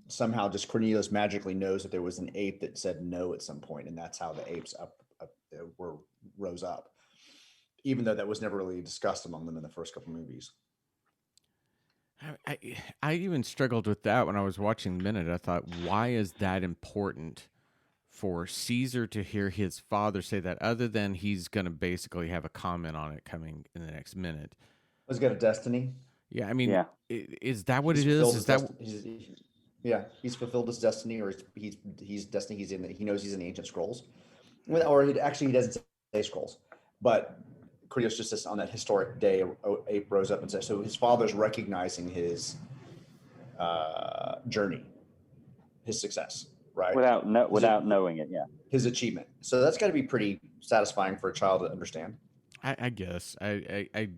somehow just Cornelius magically knows that there was an ape that said no at some point, and that's how the apes rose up, even though that was never really discussed among them in the first couple movies. I even struggled with that when I was watching Minute. I thought, why is that important for Caesar to hear his father say that, other than he's going to basically have a comment on it coming in the next minute? He's got a destiny. Yeah, I mean, Yeah. is that what it is? Is that he's fulfilled his destiny, or he's destiny. He knows he's in the ancient scrolls, or he doesn't say scrolls, but Cornelius just says on that historic day, ape rose up and said, so his father's recognizing his journey, his success, right? Without knowing it, yeah. His achievement. So that's got to be pretty satisfying for a child to understand. I guess I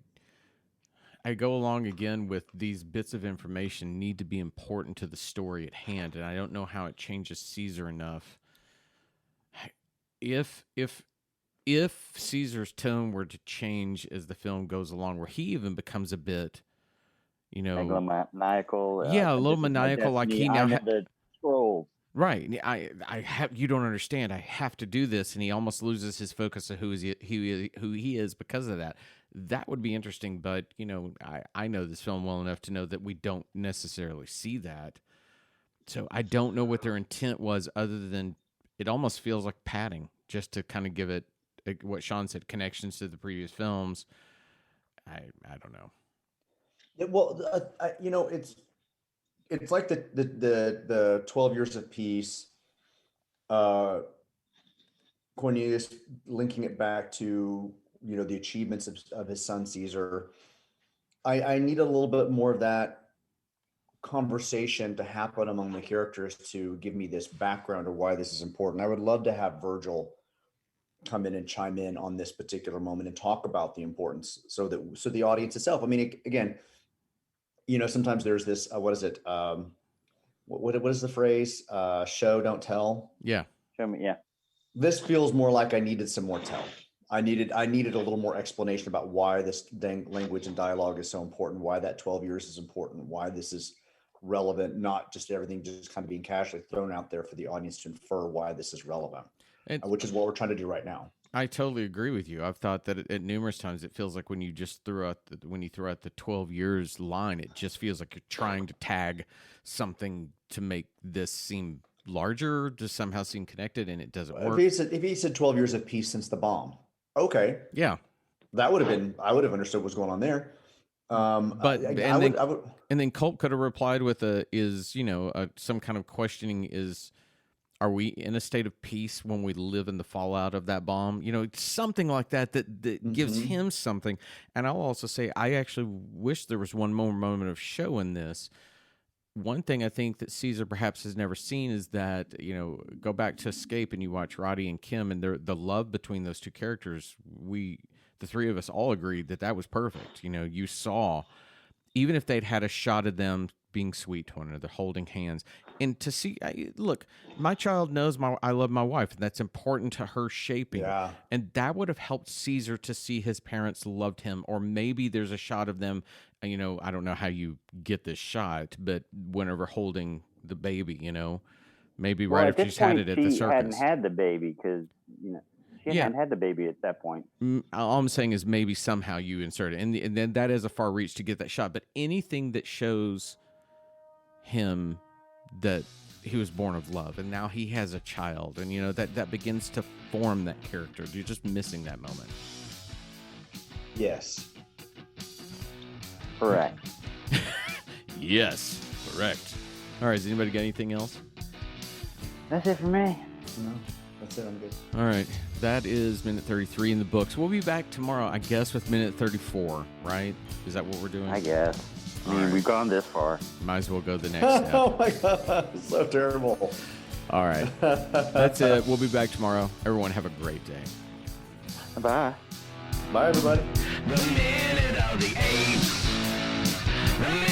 go along again with these bits of information need to be important to the story at hand, and I don't know how it changes Caesar enough. If Caesar's tone were to change as the film goes along, where he even becomes a bit, maniacal. Yeah, a little maniacal, like he now the scrolls. Right. I have, you don't understand. I have to do this, and he almost loses his focus of who he is because of that. That would be interesting, but I know this film well enough to know that we don't necessarily see that. So I don't know what their intent was, other than it almost feels like padding, just to kind of give it, what Sean said, connections to the previous films. I don't know. Yeah, well, it's like the 12 years of peace. Cornelius linking it back to the achievements of his son Caesar. I need a little bit more of that conversation to happen among the characters to give me this background of why this is important. I would love to have Virgil come in and chime in on this particular moment and talk about the importance, so the audience itself. I mean, again, sometimes there's this, what is it? What is the phrase? Show, don't tell. Yeah. Show me. Yeah. This feels more like I needed some more tell. I needed a little more explanation about why this language and dialogue is so important, why that 12 years is important, why this is relevant, not just everything just kind of being casually thrown out there for the audience to infer why this is relevant, which is what we're trying to do right now. I totally agree with you. I've thought that at numerous times it feels like when you just throw out the 12 years line, it just feels like you're trying to tag something to make this seem larger, to somehow seem connected, and it doesn't work. If he said 12 years of peace since the bomb, okay, yeah, that would have been, I would have understood what's going on there. But and then Colt could have replied with some kind of questioning is, are we in a state of peace when we live in the fallout of that bomb? Something like that gives him something. And I'll also say, I actually wish there was one more moment of show in this. One thing I think that Caesar perhaps has never seen is that, go back to Escape and you watch Roddy and Kim and the love between those two characters. The three of us all agreed that was perfect. You saw, even if they'd had a shot of them being sweet to one another, holding hands, and to see, look, my child knows I love my wife, and that's important to her shaping. Yeah. And that would have helped Caesar to see his parents loved him, or maybe there's a shot of them, I don't know how you get this shot, but whenever holding the baby, maybe right after she's had it at the circus. She hadn't had the baby because, she hadn't had the baby at that point. All I'm saying is maybe somehow you insert it, and then that is a far reach to get that shot, but anything that shows him that he was born of love and now he has a child, and that begins to form that character. You're just missing that moment. Yes. Correct. Yes, correct. All right, has anybody got anything else? That's it for me. No, that's it. I'm good. All right, that is minute 33 in the books. We'll be back tomorrow, I guess, with minute 34, right? Is that what we're doing? I guess. We've gone this far. Might as well go the next step. Oh my God, it's so terrible. All right, that's it. We'll be back tomorrow. Everyone have a great day. Bye. Bye, everybody. The minute of the apes. The